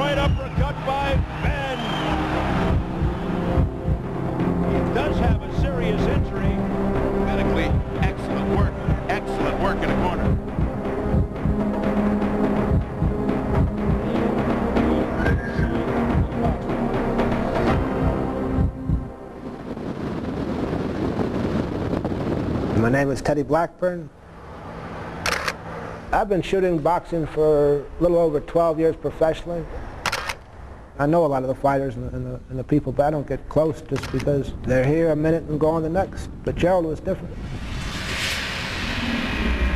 right uppercut by Benn. He does have a serious injury. Medically, excellent work in the corner. My name is Teddy Blackburn. I've been shooting boxing for a little over 12 years professionally. I know a lot of the fighters and the people, but I don't get close just because they're here a minute and go on the next. But Gerald was different.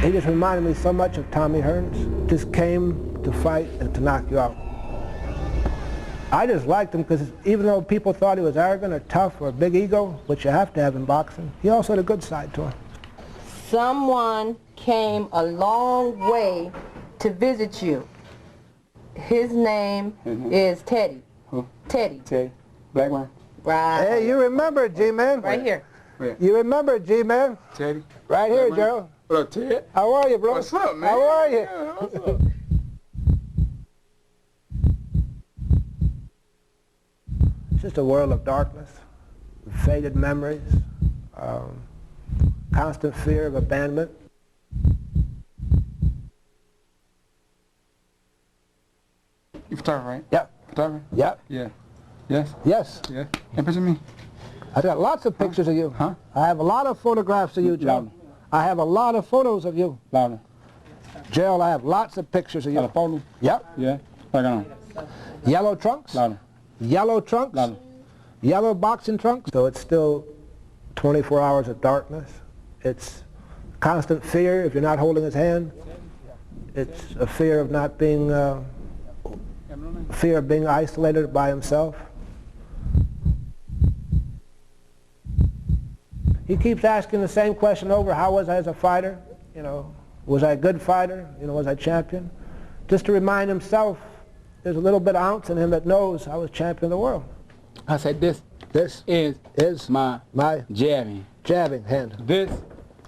He just reminded me so much of Tommy Hearns. Just came to fight and to knock you out. I just liked him because even though people thought he was arrogant or tough or a big ego, which you have to have in boxing, he also had a good side to him. Someone came a long way to visit you. His name is Teddy. Who? Teddy. Teddy. Blackburn. Right. Hey, you remember it, G-Man. Right here. Where? You remember it, G-Man. Teddy. Right here, Blackburn. Gerald. What up, Ted? How are you, bro? What's up, man? How are you? Yeah, what's up? It's just a world of darkness, faded memories, constant fear of abandonment. You photographer, right? Yep. Photographer? Yep. Yeah. Yes? Yes. Yeah. Can picture me? I got lots of pictures of you. Huh? I have a lot of photographs of you, Gerald. Louder. I have a lot of photos of you. Louder. Gerald, I have lots of pictures of Got a you. photo? Yep. Yeah. What I got on? Yellow trunks. Louder. Yellow trunks. Louder. Yellow boxing trunks. So it's still 24 hours of darkness. It's constant fear if you're not holding his hand. It's a fear of not being, fear of being isolated by himself. He keeps asking the same question over, how was I as a fighter? You know, was I a good fighter? You know, was I champion? Just to remind himself, there's a little bit of ounce in him that knows I was champion of the world. I said this is my jabbing. Jabbing hand. This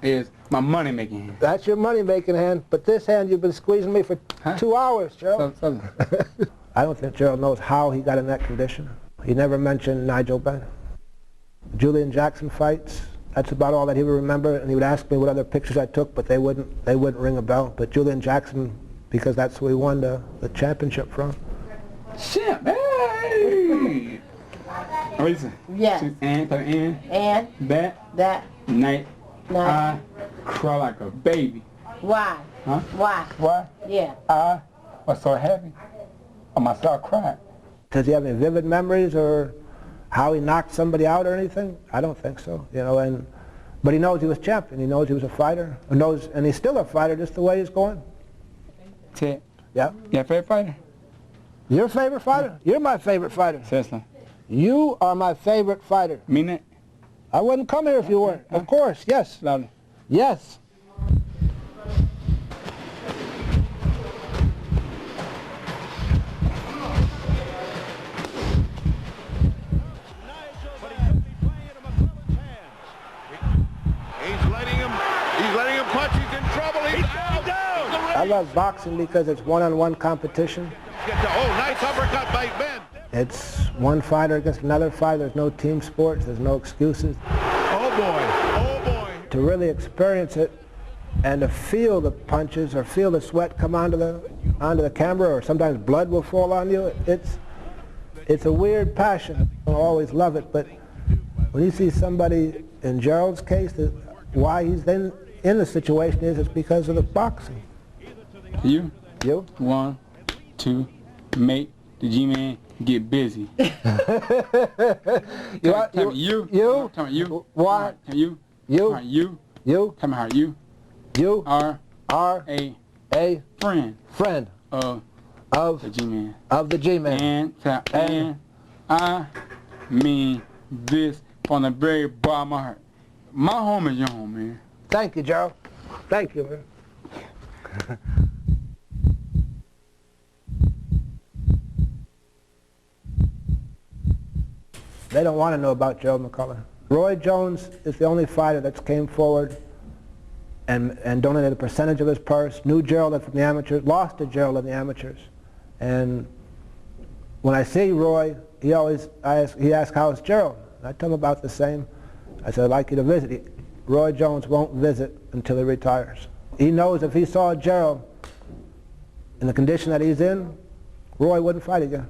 is my money-making hand. That's your money-making hand, but this hand you've been squeezing me for 2 hours, Gerald. I don't think Gerald knows how he got in that condition. He never mentioned Nigel Benn. Julian Jackson fights, that's about all that he would remember, and he would ask me what other pictures I took, but they wouldn't ring a bell. But Julian Jackson, because that's who he won the championship from. Shit, hey! What you say? Yes. And that night, I cry like a baby. Why? Huh? Why? Why? Yeah. I was so happy. I myself cried. Does he have any vivid memories or how he knocked somebody out or anything? I don't think so. You know, but he knows he was champion. He knows he was a fighter. And he's still a fighter just the way he's going. Ted. Yeah. Your favorite fighter? Your favorite fighter? You're my favorite fighter. Seriously. You are my favorite fighter. Mean it? I wouldn't come here if you weren't. Of course, yes. Louder. Yes. He's letting him punch. He's in trouble. He's down. I love boxing because it's one-on-one competition. Oh, nice uppercut by Benn. It's one fighter against another fighter. There's no team sports. There's no excuses. Oh, boy. Oh, boy. To really experience it and to feel the punches or feel the sweat come onto the camera, or sometimes blood will fall on you, it's a weird passion. I'll always love it, but when you see somebody, in Gerald's case, why he's then in the situation is because of the boxing. You? You? 1, 2, make the G-Man get busy. You? What? You? You are a friend of the G-Man. Of the G-Man. And I mean this from the very bottom of my heart. My home is your home, man. Thank you, Gerald. Thank you, man. They don't want to know about Gerald McClellan. Roy Jones is the only fighter that's came forward and donated a percentage of his purse, knew Gerald from the amateurs, lost to Gerald in the amateurs. And When I see Roy, he asks, how's Gerald? I tell him about the same. I said, I'd like you to visit. Roy Jones won't visit until he retires. He knows if he saw Gerald in the condition that he's in, Roy wouldn't fight again.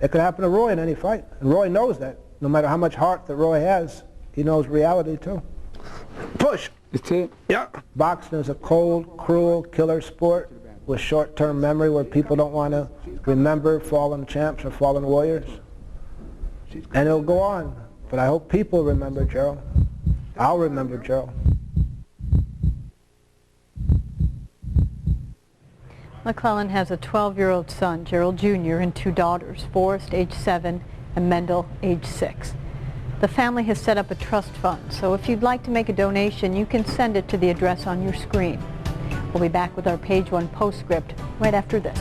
It could happen to Roy in any fight. And Roy knows that. No matter how much heart that Roy has, he knows reality too. Push! That's it? Yeah. Boxing is a cold, cruel, killer sport with short-term memory where people don't want to remember fallen champs or fallen warriors. And it'll go on. But I hope people remember Gerald. I'll remember Gerald. McClellan has a 12-year-old son, Gerald Jr., and 2 daughters, Forrest, age 7, and Mendel, age 6. The family has set up a trust fund, so if you'd like to make a donation, you can send it to the address on your screen. We'll be back with our Page 1 postscript right after this.